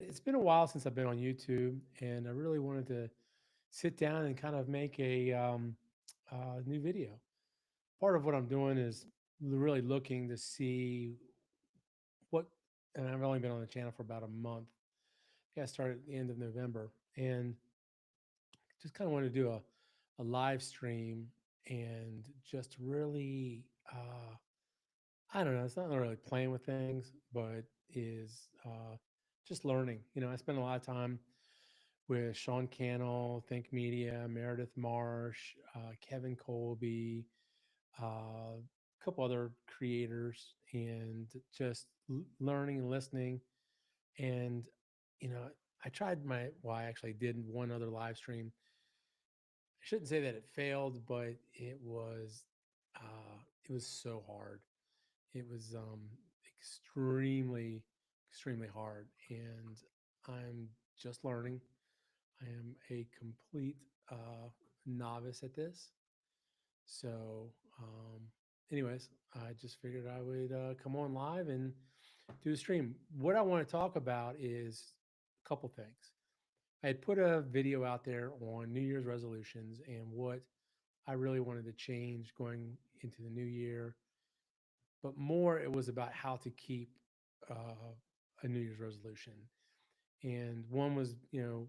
It's been a while since I've been on YouTube, and I really wanted to sit down and kind of make a new video. Part of what I'm doing is really looking to see what, and I've only been on the channel for about a month. Yeah, I started at the end of November, and just kind of wanted to do a live stream and just really, I don't know, it's not really playing with things, but is just learning. I spend a lot of time with Sean Cannell, Think Media, Meredith Marsh, Kevin Colby, a couple other creators, and just learning and listening. And, you know, I tried well, I actually did one other live stream. I shouldn't say that it failed, but it was so hard. It was extremely hard. And I'm just learning. I am a complete novice at this. So, anyways, I just figured I would come on live and do a stream. What I want to talk about is a couple things. I had put a video out there on New Year's resolutions and what I really wanted to change going into the new year, but more it was about how to keep a New Year's resolution. And one was, one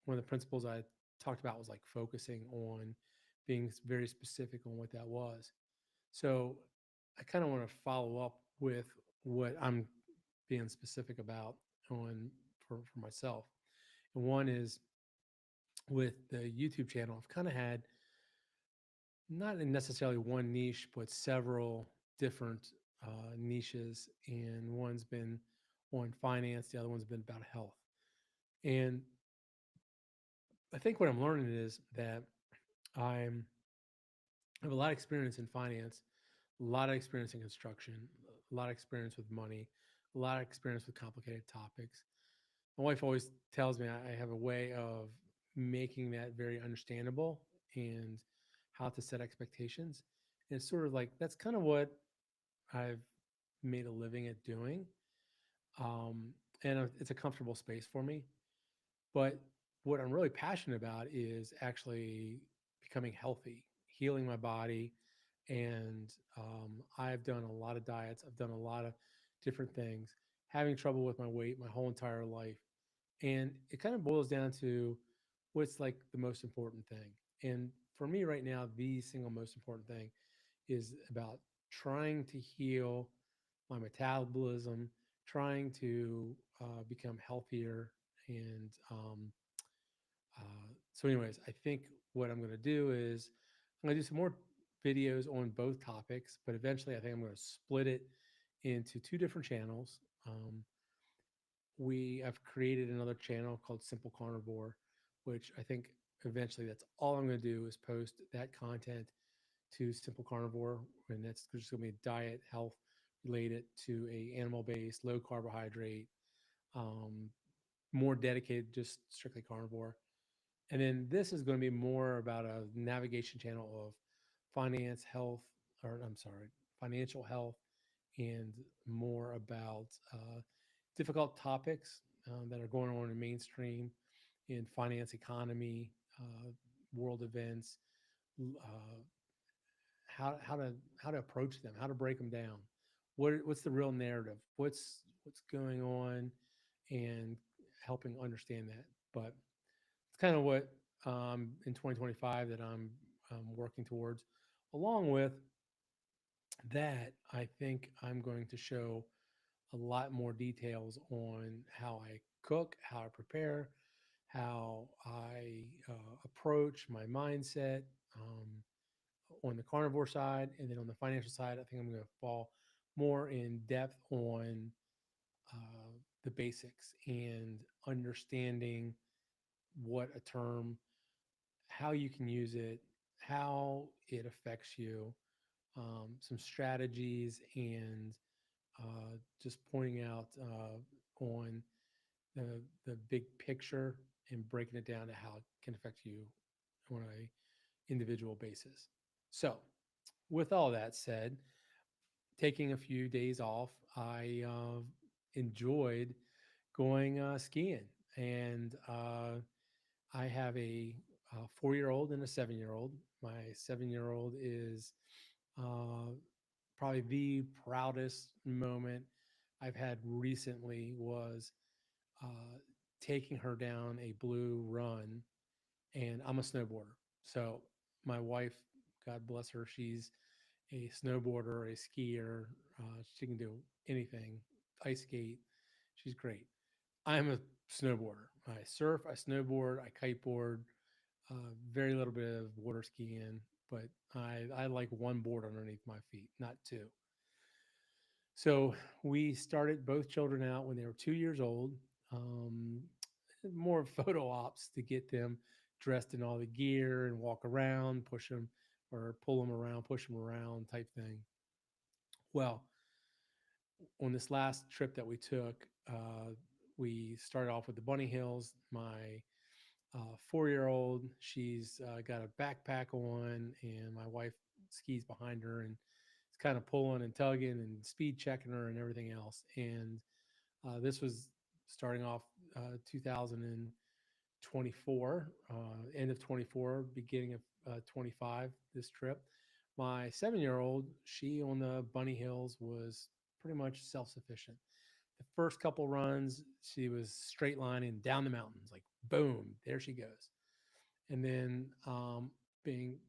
of the principles I talked about was like focusing on being very specific on what that was. So I kind of want to follow up with what I'm being specific about on for myself. And one is with the YouTube channel, I've kind of had not in necessarily one niche, but several different niches. And one's been on finance, the other one's been about health. And I think what I'm learning is that I'm I have a lot of experience in finance, a lot of experience in construction, a lot of experience with money, a lot of experience with complicated topics. My wife always tells me I have a way of making that very understandable and how to set expectations. And it's sort of like that's kind of what I've made a living at doing. Um, and it's a comfortable space for me. But what I'm really passionate about is actually becoming healthy, healing my body. And I've done a lot of diets, I've done a lot of different things, having trouble with my weight my whole entire life. And it kind of boils down to what's like the most important thing. And for me right now, the single most important thing is about trying to heal my metabolism, trying to become healthier. And anyways, I think what I'm going to do is I'm going to do some more videos on both topics, but eventually I think I'm going to split it into two different channels. We have created another channel called Simple Carnivore, which I think eventually that's all I'm going to do is post that content to Simple Carnivore, and that's just going to be diet, health related to a animal based, low carbohydrate, um, more dedicated, just strictly carnivore. And then this is going to be more about a navigation channel of finance, health, or I'm sorry, financial health, and more about difficult topics that are going on in mainstream in finance, economy, world events, uh, how to approach them, how to break them down. What's the real narrative? What's going on, and helping understand that. But it's kind of what in 2025 that I'm working towards. Along with that, I think I'm going to show a lot more details on how I cook, how I prepare, how I approach my mindset on the carnivore side. And then on the financial side, I think I'm going to fall more in depth on the basics and understanding what a term, how you can use it, how it affects you, some strategies, and just pointing out on the big picture and breaking it down to how it can affect you on a individual basis. So, with all that said, taking a few days off, I enjoyed going skiing. And I have a 4 year old and a 7 year old. My 7 year old is uh, probably the proudest moment I've had recently was uh, taking her down a blue run. And I'm a snowboarder. So my wife, God bless her, she's a snowboarder, a skier. She can do anything, ice skate. She's great. I'm a snowboarder. I surf, I snowboard, I kiteboard, very little bit of water skiing, but I like one board underneath my feet, not two. So we started both children out when they were 2 years old. Um, More photo ops to get them dressed in all the gear and walk around, push them or pull them around, push them around type thing. Well, on this last trip that we took, we started off with the bunny hills. My 4 year old, she's got a backpack on, and my wife skis behind her and is kind of pulling and tugging and speed checking her and everything else. And this was starting off 2024, end of 24, beginning of 25, this trip. My 7 year old, she on the bunny hills was pretty much self sufficient. The first couple runs, she was straight lining down the mountains, like boom, there she goes. And then being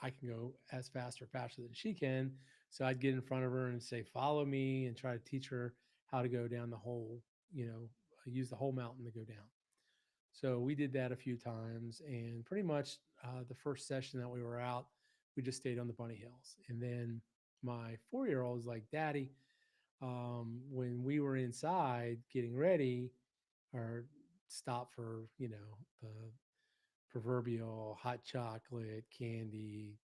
I can go as fast or faster than she can, so I'd get in front of her and say, "Follow me," and try to teach her how to go down the whole, use the whole mountain to go down. So we did that a few times, and pretty much the first session that we were out, we just stayed on the bunny hills. And then my 4 year old was like, "Daddy, when we were inside getting ready, or stop for the proverbial hot chocolate, candy,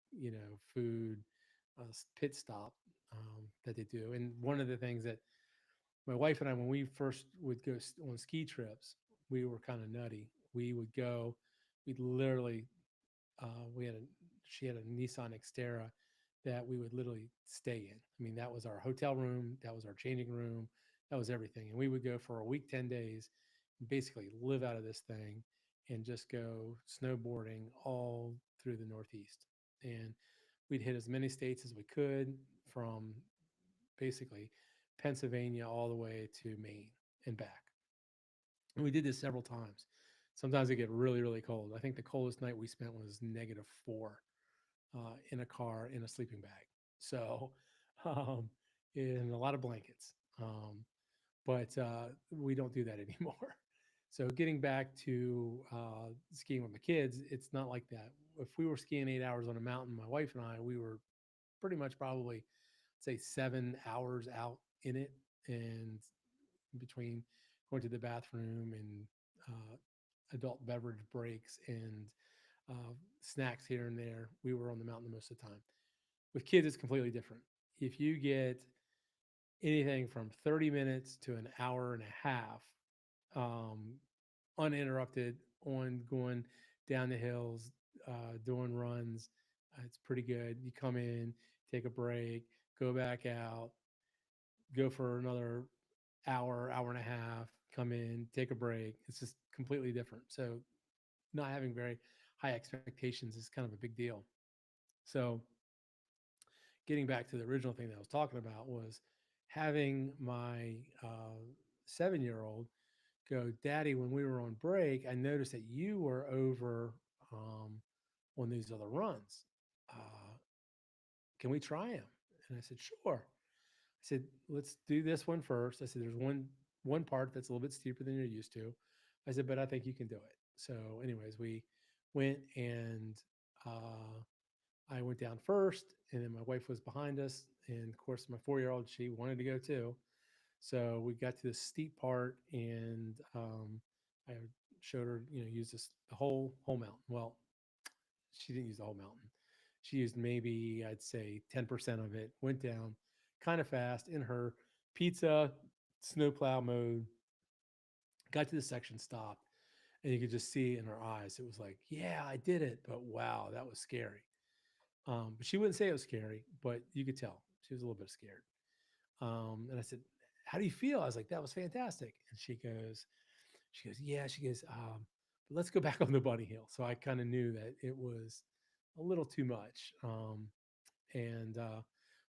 food, pit stop that they do." And one of the things that my wife and I, when we first would go on ski trips, we were kind of nutty. We would go, we'd literally, we had a, she had a Nissan Xterra that we would literally stay in. I mean, that was our hotel room, that was our changing room, that was everything. And we would go for a week, 10 days, and basically live out of this thing and just go snowboarding all through the Northeast. And we'd hit as many states as we could, from basically Pennsylvania all the way to Maine and back. And we did this several times. Sometimes it get really, really cold. I think the coldest night we spent was -4 in a car in a sleeping bag. So, um, in a lot of blankets. But we don't do that anymore. So, getting back to skiing with my kids, it's not like that. If we were skiing 8 hours on a mountain, my wife and I, we were pretty much probably say 7 hours out in it, and between going to the bathroom and uh, adult beverage breaks and snacks here and there, we were on the mountain most of the time. With kids, it's completely different. If you get anything from 30 minutes to an hour and a half um, uninterrupted on going down the hills, doing runs, it's pretty good. You come in, take a break, go back out, go for another hour, hour and a half, come in, take a break. It's just completely different. So, not having very high expectations is kind of a big deal. So, getting back to the original thing that I was talking about was having my 7 year old go, "Daddy, when we were on break, I noticed that you were over on these other runs. Uh, can we try them?" And I said, "Sure." I said, "Let's do this one first." I said, "There's one part that's a little bit steeper than you're used to." I said, "But I think you can do it." So, anyways, we went, and uh, I went down first, and then my wife was behind us, and of course, my 4 year old, she wanted to go too. So we got to the steep part, and I showed her, use this the whole mountain. Well, she didn't use the whole mountain. She used maybe, I'd say, 10% of it. Went down kind of fast in her pizza snowplow mode. Got to the section, stopped, and you could just see in her eyes. It was like, "Yeah, I did it," but wow, that was scary. But she wouldn't say it was scary, but you could tell she was a little bit scared. And I said, how do you feel? I was like, that was fantastic. And she goes, yeah, she goes, but let's go back on the bunny hill. So I kind of knew that it was a little too much. And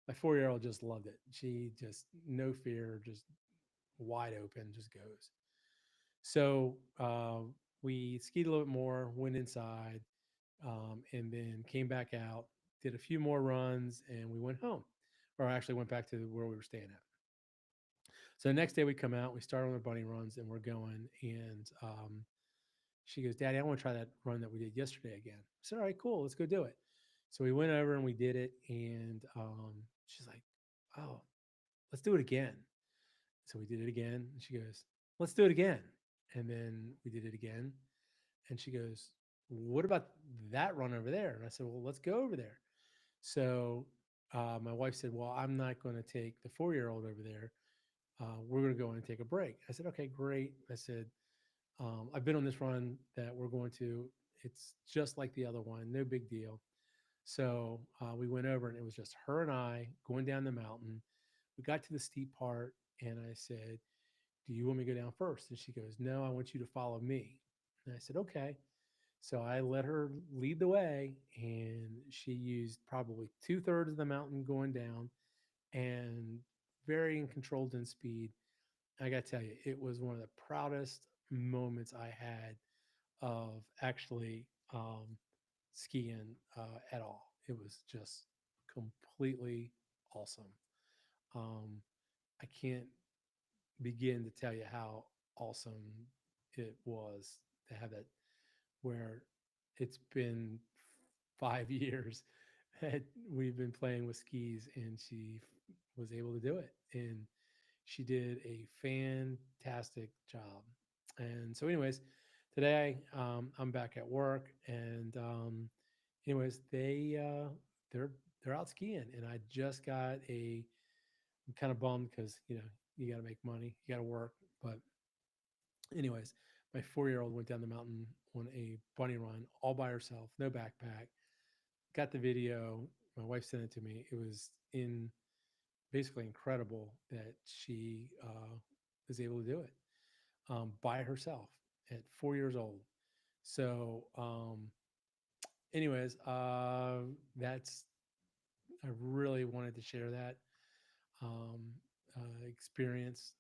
my 4 year old just loved it. She just, no fear, just wide open, just goes. So we skied a little bit more, went inside, and then came back out, did a few more runs, and we went home. Or I actually went back to where we were staying at. So the next day we come out, we start on the bunny runs, and we're going. And she goes, Daddy, I want to try that run that we did yesterday again. I said, all right, cool, let's go do it. So we went over and we did it. And she's like, oh, let's do it again. So we did it again. And she goes, let's do it again. And then we did it again. And she goes, what about that run over there? And I said, well, let's go over there. So my wife said, well, I'm not going to take the 4 year old over there. We're going to go in and take a break. I said, okay, great. I said, I've been on this run that we're going to. It's just like the other one, no big deal. So we went over and it was just her and I going down the mountain. We got to the steep part and I said, do you want me to go down first? And she goes, no, I want you to follow me. And I said, okay. So I let her lead the way and she used probably 2/3 of the mountain going down and very controlled in speed. I got to tell you, it was one of the proudest moments I had of actually skiing at all. It was just completely awesome. Um, I can't begin to tell you how awesome it was to have that, where it's been 5 years that we've been playing with skis and she was able to do it. And she did a fantastic job. And so, anyways, today I'm back at work, and anyways, they're they're out skiing, and I just got a. I'm kind of bummed because you got to make money, you got to work, but anyways, my 4 year old went down the mountain on a bunny run all by herself, no backpack. Got the video. My wife sent it to me. It was in basically incredible that she was able to do it by herself at 4 years old. So, anyways, that's I really wanted to share that um, experience.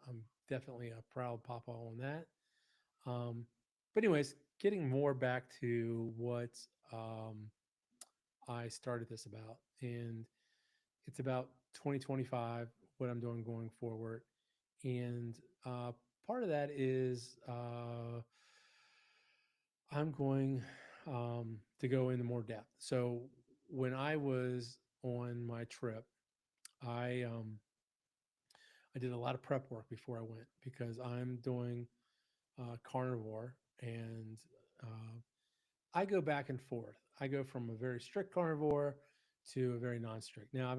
I'm definitely a proud papa on that. Um, but anyways, getting more back to what um, I started this about, and it's about 2025, what I'm doing going forward. And part of that is I'm going to go into more depth. So when I was on my trip, I um, I did a lot of prep work before I went because I'm doing carnivore, and uh, I go back and forth. I go from a very strict carnivore to a very non-strict. Now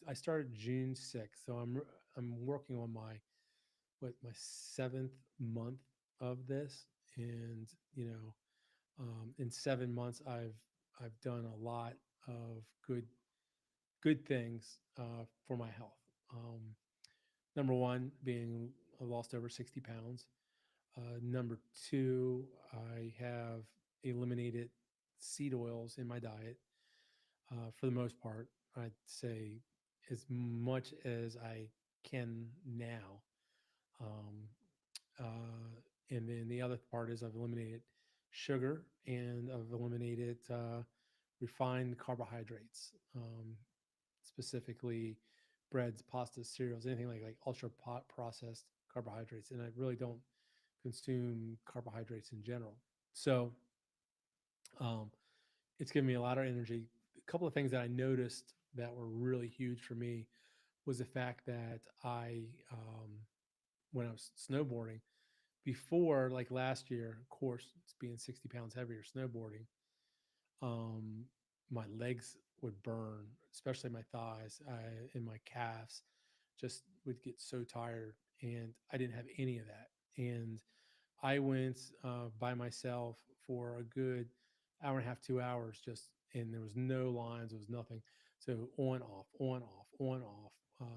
I started June 6th, so I'm working on my 7th month of this, and in 7 months I've done a lot of good things for my health. Number one being I lost over 60 pounds. Number two, I have eliminated seed oils in my diet for the most part. I'd say as much as I can now. Um, and then the other part is I've eliminated sugar and I've eliminated refined carbohydrates, specifically breads, pastas, cereals, anything like ultra processed carbohydrates. And I really don't consume carbohydrates in general. So um, it's given me a lot of energy. A couple of things that I noticed that were really huge for me was the fact that when I was snowboarding, before like last year, of course, it's being 60 pounds heavier snowboarding, um, my legs would burn, especially my thighs and my calves just would get so tired. And I didn't have any of that. And I went by myself for a good hour and a half, 2 hours, just, and there was no lines, there was nothing. So on, off, on, off, on, off,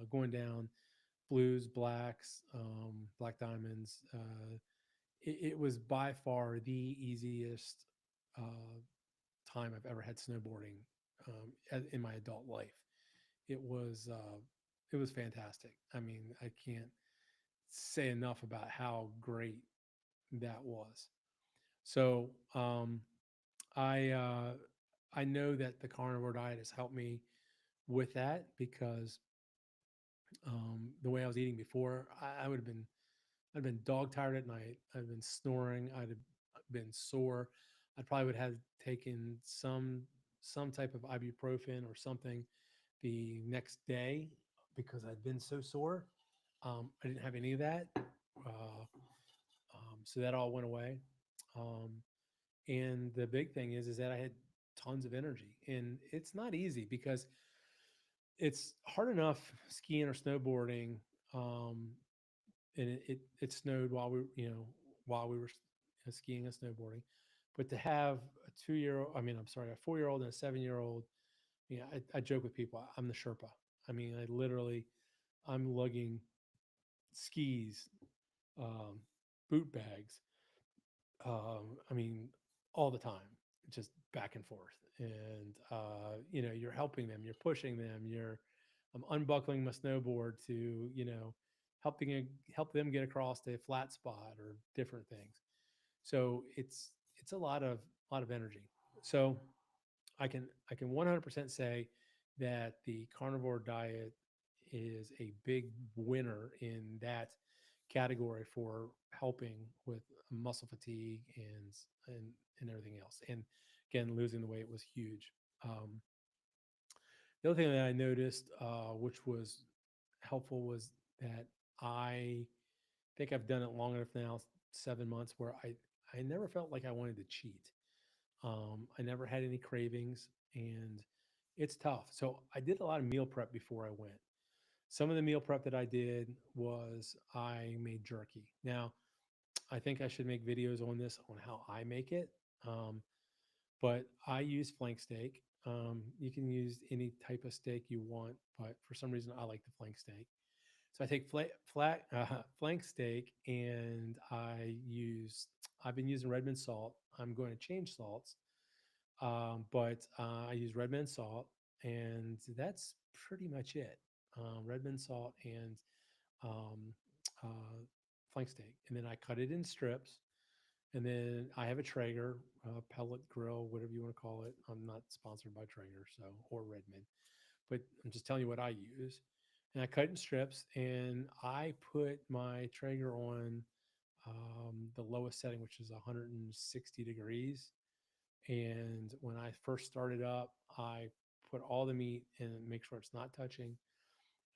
going down blues, blacks, black diamonds. It was by far the easiest uh, time I've ever had snowboarding in my adult life. It was uh, it was fantastic. I mean, I can't say enough about how great that was. So I uh, I know that the carnivore diet has helped me with that because the way I was eating before, I would have been I'd been dog tired at night. I'd been snoring. I'd have been sore. I probably would have taken some type of ibuprofen or something the next day because I'd been so sore. I didn't have any of that, so that all went away. Um, and the big thing is that I had tons of energy, and it's not easy because it's hard enough skiing or snowboarding. Um, and it snowed while while we were skiing and snowboarding, but to have a 2 year old, I mean, I'm sorry, a 4 year old and a 7 year old, I joke with people, I'm the Sherpa. I mean, I'm lugging skis, um, boot bags, I mean, all the time, just back and forth. And, you're helping them, you're pushing them, I'm unbuckling my snowboard to, helping, help them get across a flat spot or different things. So it's a lot of energy. So I can 100% say that the carnivore diet is a big winner in that category for helping with muscle fatigue and everything else. And again, losing the weight was huge. Um, the other thing that I noticed, which was helpful, was that I think I've done it long enough now, 7 months, where I never felt like I wanted to cheat. I never had any cravings, and it's tough. So I did a lot of meal prep before I went. Some of the meal prep that I did was I made jerky. Now, I think I should make videos on this on how I make it. Um, but I use flank steak. You can use any type of steak you want, but for some reason I like the flank steak. So I take flank steak and I've been using red mint salt. I'm going to change salts, but I use red mint salt, and that's pretty much it. Red mint salt and um, uh, flank steak, and then I cut it in strips. And then I have a Traeger pellet grill, whatever you want to call it. I'm not sponsored by Traeger, so or Redmond, but I'm just telling you what I use. And I cut in strips, and I put my Traeger on the lowest setting, which is 160 degrees. And when I first started up, I put all the meat and make sure it's not touching,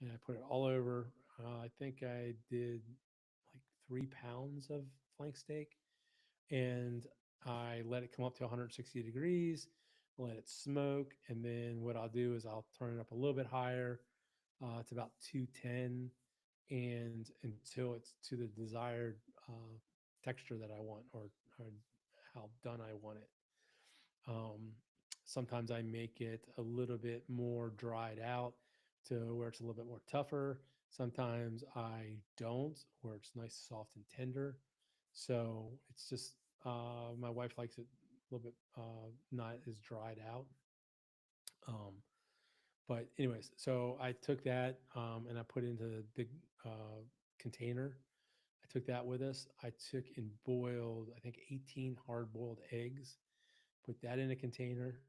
and I put it all over. I think I did like 3 pounds of flank steak, and I let it come up to 160 degrees, let it smoke, and then what I'll do is I'll turn it up a little bit higher. It's about 210, and until it's to the desired texture that I want, or how done I want it. Um, Sometimes I make it a little bit more dried out to where it's a little bit more tougher. Sometimes I don't, where it's nice, soft, and tender. So it's just my wife likes it a little bit not as dried out. Um, but anyways, so I took that and I put it into a big container. I took that with us. I took and boiled, I think, 18 hard boiled eggs, put that in a container.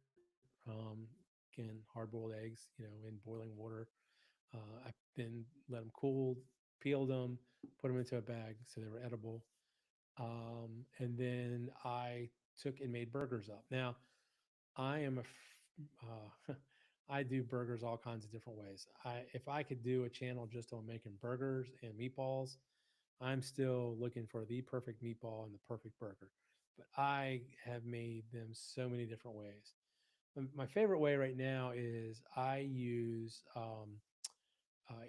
Again, hard boiled eggs, in boiling water. I then let them cool, peeled them, put them into a bag so they were edible. And then I took and made burgers up. Now, I am I do burgers all kinds of different ways. If I could do a channel just on making burgers and meatballs, I'm still looking for the perfect meatball and the perfect burger. But I have made them so many different ways. My favorite way right now is I use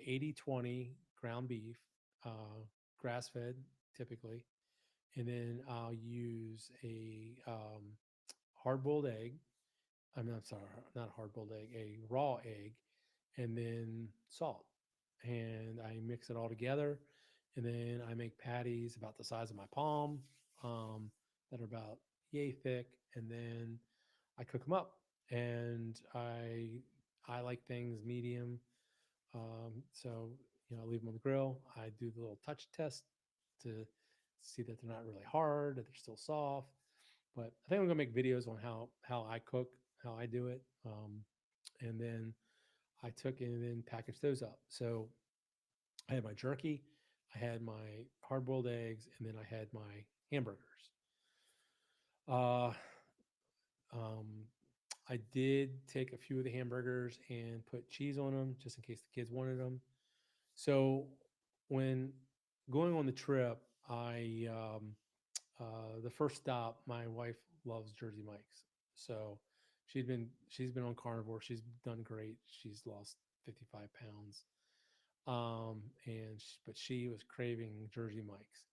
80/20 ground beef, grass fed typically, and then I'll use a hard boiled egg. I'm sorry, not a hard boiled egg, a raw egg, and then salt. and I mix it all together. And then I make patties about the size of my palm, um, that are about yay thick. And then I cook them up. And I like things medium. So, I leave them on the grill. I do the little touch test to see that they're not really hard, that they're still soft. But I think I'm gonna make videos on how I cook, how I do it, and then I took and then packaged those up. So I had my jerky, I had my hard boiled eggs, and then I had my hamburgers. Uh, um, I did take a few of the hamburgers and put cheese on them just in case the kids wanted them. So when going on the trip, the first stop, my wife loves Jersey Mike's, so she's been on carnivore. She's done great. She's lost 55 pounds, but she was craving Jersey Mike's.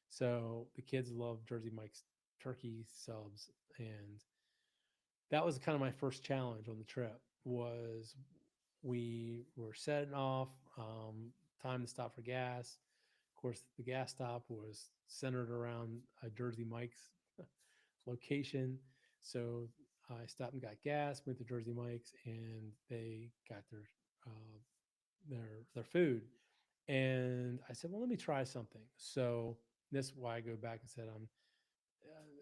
So the kids love Jersey Mike's turkey subs, and that was kind of my first challenge on the trip. Was we were setting off, time to stop for gas. Of course, the gas stop was centered around a Jersey Mike's location. So I stopped and got gas, went to Jersey Mike's, and they got their food. And I said, well, let me try something. So this is why I go back and said I'm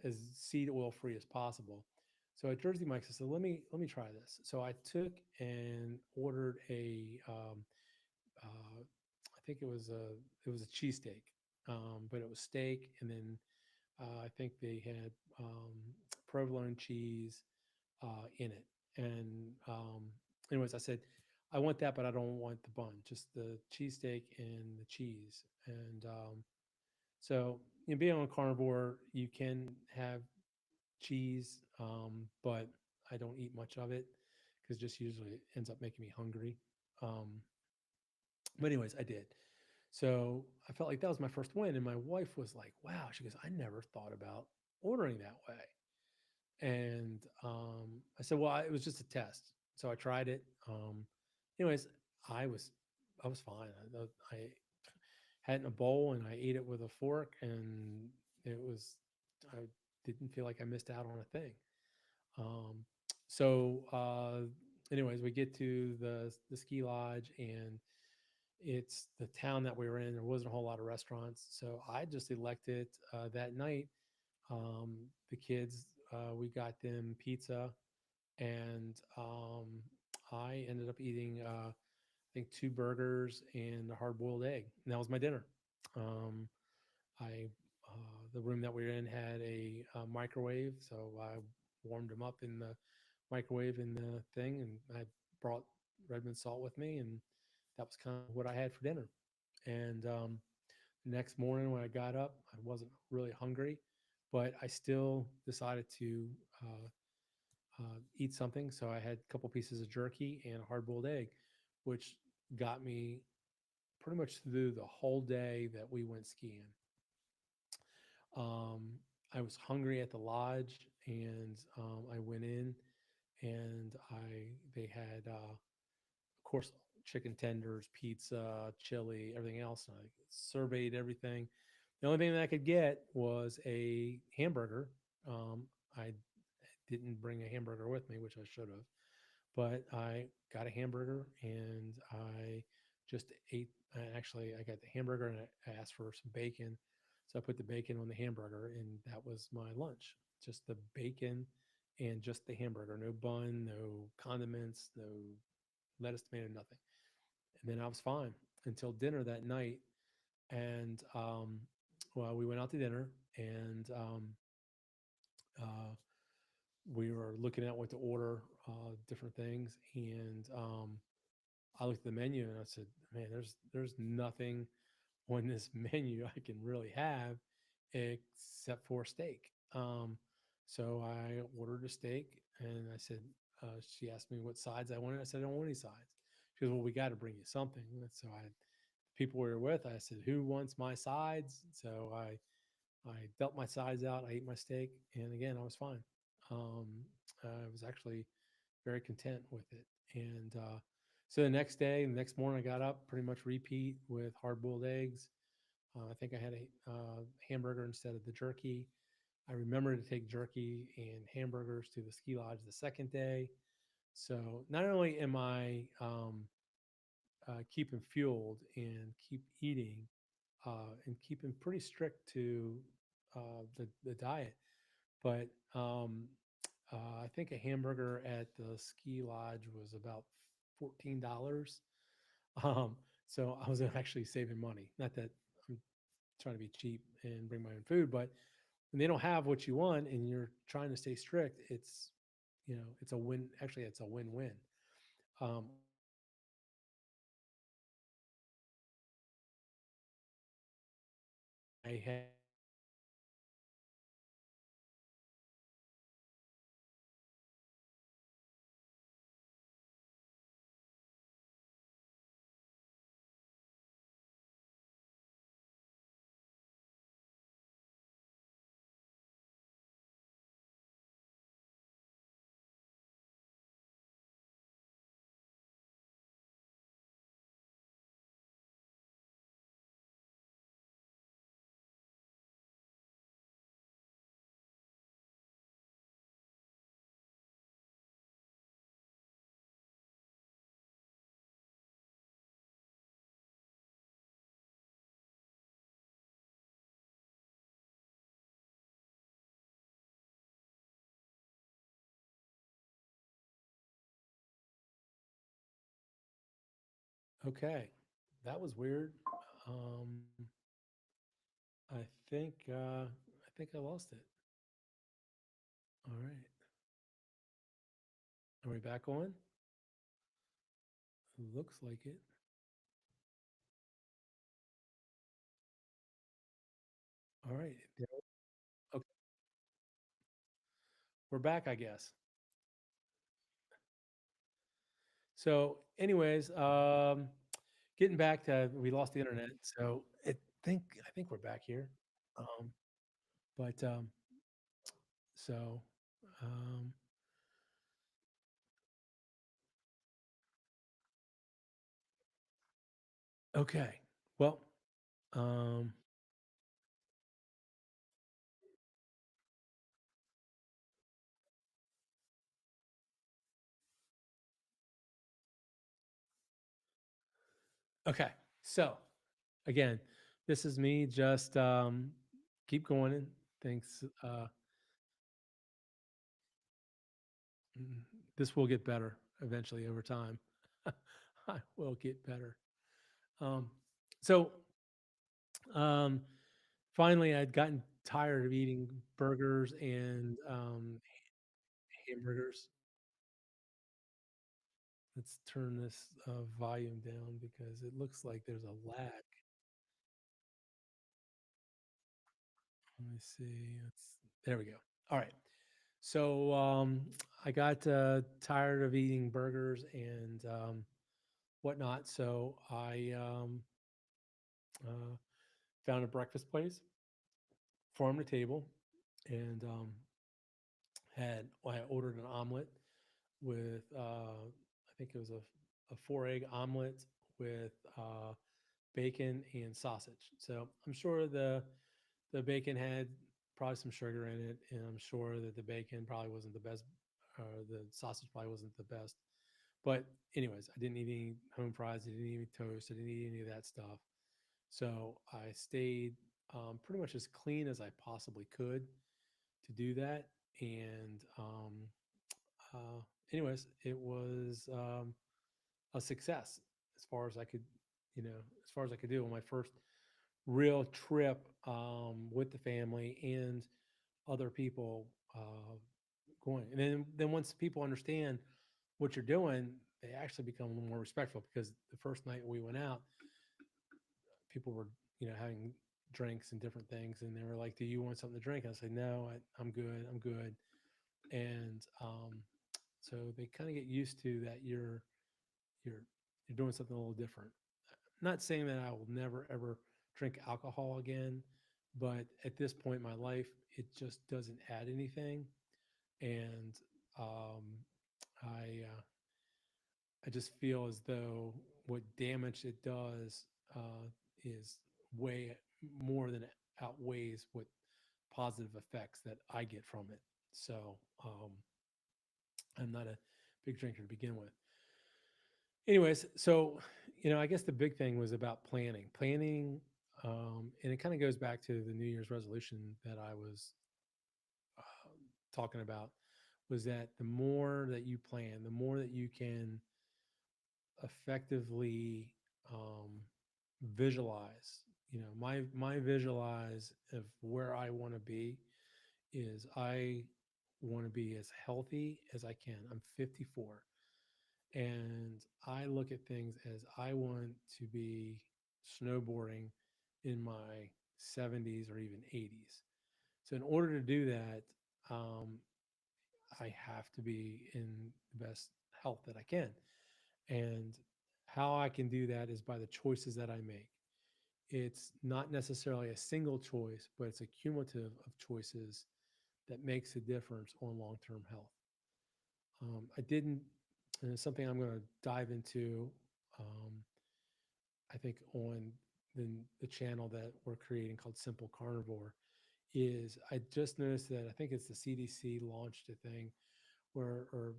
as seed oil free as possible. So at Jersey Mike's, I said, let me try this. So I took and ordered I think it was a cheesesteak, but it was steak, and then I think they had provolone cheese in it. And anyways, I said, I want that, but I don't want the bun, just the cheesesteak and the cheese. And so, being on carnivore, you can have cheese, but I don't eat much of it because just usually it ends up making me hungry. Um, but anyways, I did. So I felt like that was my first win, and my wife was like, "Wow!" She goes, "I never thought about ordering that way." And I said, "Well, it was just a test." So I tried it. Anyways, I was I was fine. I had it in a bowl and I ate it with a fork, and it was I didn't feel like I missed out on a thing. Um, so, anyways, we get to the ski lodge, and it's the town that we were in. There wasn't a whole lot of restaurants, so I just elected that night. The kids, we got them pizza, and I ended up eating, I think, two burgers and a hard boiled egg, and that was my dinner. Um, I The room that we were in had a microwave, so I warmed them up in the microwave in the thing, and I brought Redmond salt with me, and that was kind of what I had for dinner. And the next morning when I got up, I wasn't really hungry, but I still decided to eat something. So I had a couple pieces of jerky and a hard boiled egg, which got me pretty much through the whole day that we went skiing. Um, I was hungry at the lodge, and I went in, and I they had, of course, chicken tenders, pizza, chili, everything else. And I surveyed everything. The only thing that I could get was a hamburger. I didn't bring a hamburger with me, which I should have, but I got a hamburger and I just ate. Actually, I got the hamburger and I asked for some bacon. So I put the bacon on the hamburger, and that was my lunch. Just the bacon and just the hamburger. No bun, no condiments, no lettuce, tomato, nothing. And then I was fine until dinner that night. And well, we went out to dinner, and uh, we were looking at what to order, different things. And I looked at the menu and I said, "Man, there's nothing on this menu I can really have except for steak." So I ordered a steak, and I said, she asked me what sides I wanted. I said, "I don't want any sides." She goes, "Well, we got to bring you something." And so people we were with, I said, "Who wants my sides?" So I dealt my sides out. I ate my steak, and again, I was fine. Um, I was actually very content with it. And So the next day, the next morning, I got up, pretty much repeat with hard boiled eggs. I think I had a hamburger instead of the jerky. I remember to take jerky and hamburgers to the ski lodge the second day. So not only am I keeping fueled and keep eating and keeping pretty strict to the diet, but I think a hamburger at the ski lodge was about $14. Um, so I was actually saving money. Not that I'm trying to be cheap and bring my own food, but when they don't have what you want and you're trying to stay strict, it's a win. Actually, it's a win-win. I had okay. That was weird. Um, I think I think I lost it. All right. Are we back on? Looks like it. All right. Okay. We're back, I guess. So, anyways, getting back to we lost the internet. So I think we're back here. Um, but so um, okay. Well, um, okay. So again, this is me just keep going and thanks. Mm, this will get better eventually over time. I will get better. Um, so um, finally, I'd gotten tired of eating burgers and hamburgers. Let's turn this volume down because it looks like there's a lag. Let me see. There we go. All right. So I got tired of eating burgers and whatnot. So I uh, found a breakfast place, farm to table, and I ordered an omelet with I think it was a 4 egg omelet with bacon and sausage. So I'm sure the bacon had probably some sugar in it, and I'm sure that the bacon probably wasn't the best, or the sausage probably wasn't the best. But anyways, I didn't eat any home fries. I didn't eat any toast. I didn't eat any of that stuff. So I stayed pretty much as clean as I possibly could to do that. And uh, anyways, it was a success as far as I could, as far as I could do on my first real trip with the family and other people going. And then once people understand what you're doing, they actually become a little more respectful because the first night we went out, people were, having drinks and different things. And they were like, "Do you want something to drink?" I said, "No, I'm good. I'm good." And so they kind of get used to that you're you're doing something a little different. I'm not saying that I will never ever drink alcohol again, but at this point in my life, it just doesn't add anything. And um, I I just feel as though what damage it does is way more than outweighs what positive effects that I get from it. So I'm not a big drinker to begin with. Anyways, so I guess the big thing was about planning, and it kind of goes back to the New Year's resolution that I was talking about. Was that the more that you plan, the more that you can effectively um, visualize. My visualize of where I want to be is I want to be as healthy as I can. I'm 54, and I look at things as I want to be snowboarding in my 70s or even 80s. So in order to do that, um, I have to be in the best health that I can. And how I can do that is by the choices that I make. It's not necessarily a single choice, but it's a cumulative of choices that makes a difference on long term health. I didn't, and it's something I'm going to dive into, um, I think, on the channel that we're creating called Simple Carnivore. Is I just noticed that I think it's the CDC launched a thing where, or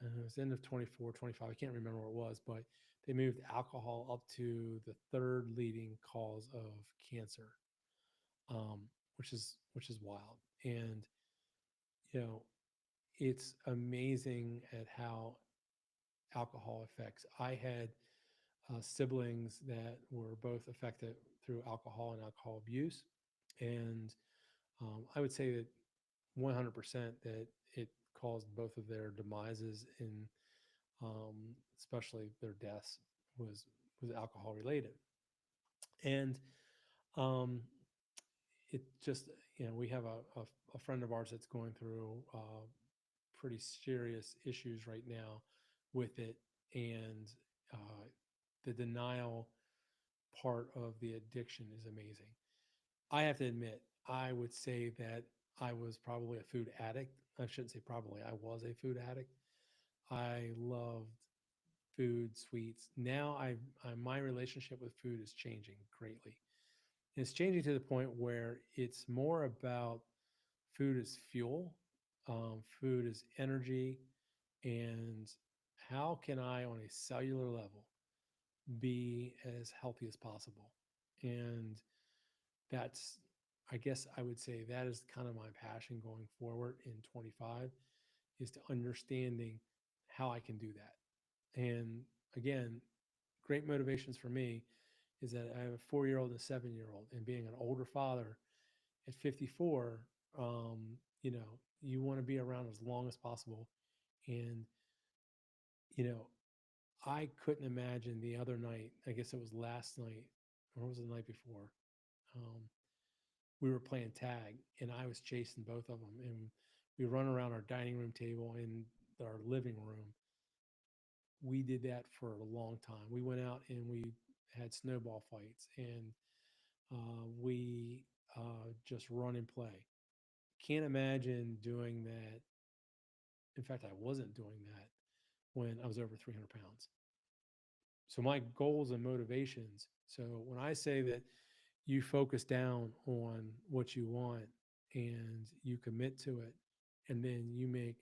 it was end of 24, 25. I can't remember what it was, but they moved alcohol up to the third leading cause of cancer, which is wild. And you know, it's amazing at how alcohol affects. I had siblings that were both affected through alcohol and alcohol abuse, and I would say that 100% that it caused both of their demises in especially their deaths was alcohol related. And um, it just we have a friend of ours that's going through pretty serious issues right now with it, and uh, the denial part of the addiction is amazing. I have to admit, I would say that I was probably a food addict. I shouldn't say probably, I was a food addict. I loved food, sweets. Now my relationship with food is changing greatly. And it's changing to the point where it's more about food as fuel, food as energy, and how can I, on a cellular level, be as healthy as possible. And that's, I guess I would say that is kind of my passion going forward in 25, is to understanding how I can do that. And again, great motivations for me is that I have a 4 year old and a 7 year old, and being an older father at 54, you know, you want to be around as long as possible. And, you know, I couldn't imagine the other night, I guess it was last night, or was it the night before? Um, we were playing tag and I was chasing both of them. And we run around our dining room table in our living room. We did that for a long time. We went out and we had snowball fights, and we just run and play. Can't imagine doing that. In fact, I wasn't doing that when I was over 300 pounds. So my goals and motivations. So when I say that you focus down on what you want and you commit to it, and then you make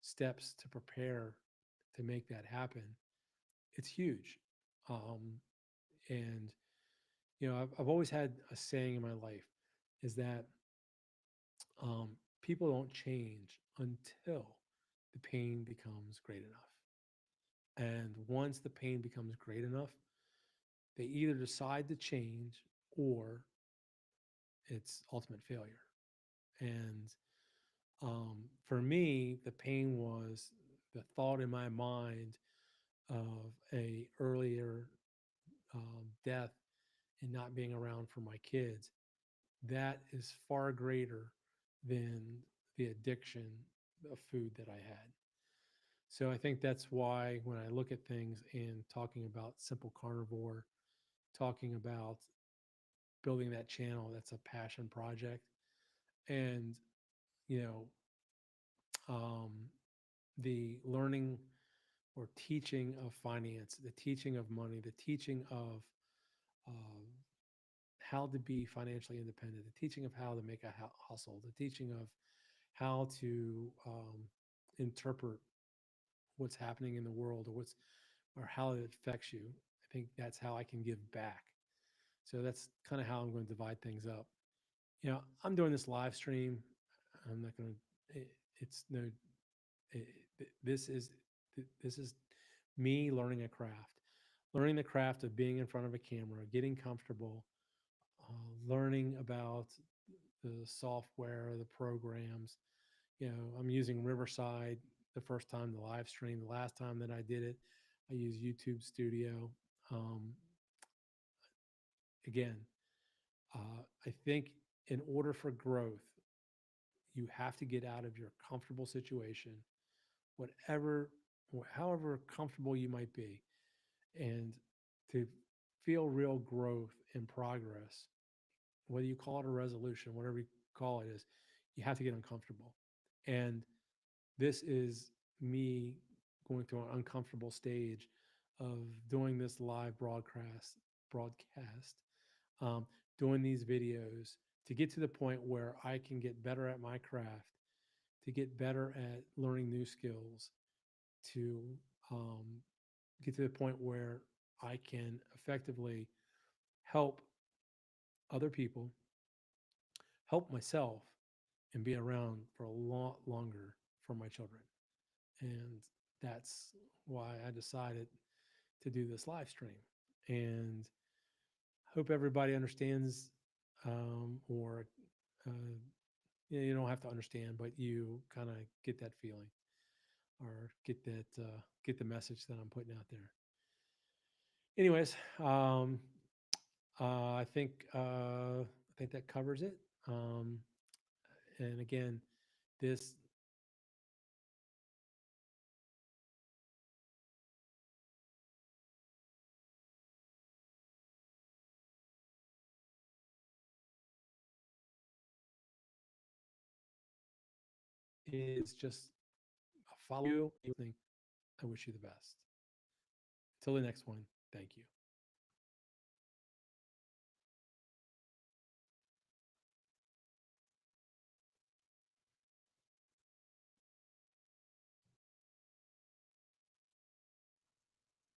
steps to prepare to make that happen, it's huge. Um, and I've always had a saying in my life is that people don't change until the pain becomes great enough. And once the pain becomes great enough, they either decide to change or it's ultimate failure. And for me, the pain was the thought in my mind of a earlier death and not being around for my kids. That is far greater than the addiction of food that I had. So I think that's why when I look at things and talking about simple carnivore, talking about building that channel, that's a passion project. And, you know, um, the learning or teaching of finance, the teaching of money, the teaching of uh, how to be financially independent, the teaching of how to make a hustle, the teaching of how to interpret what's happening in the world or how it affects you. I think that's how I can give back. So that's kind of how I'm going to divide things up. I'm doing this live stream. I'm not going to. It's no. It, this is this is me learning a craft, learning the craft of being in front of a camera, getting comfortable, learning about the software, the programs. I'm using Riverside the first time, the live stream. The last time that I did it, I used YouTube Studio. Um, again, I think in order for growth, you have to get out of your comfortable situation, whatever, however comfortable you might be, and to feel real growth and progress, whether you call it a resolution, whatever you call it is, you have to get uncomfortable. And this is me going through an uncomfortable stage of doing this live broadcast, um, doing these videos to get to the point where I can get better at my craft, to get better at learning new skills, to um, get to the point where I can effectively help other people, help myself, and be around for a lot longer for my children. And that's why I decided to do this live stream. And hope everybody understands, or uh, you don't have to understand, but you kind of get that feeling or get the message that I'm putting out there. Anyways, I think that covers it. Um, and again, this is just a follow you. I wish you the best. Till the next one. Thank you.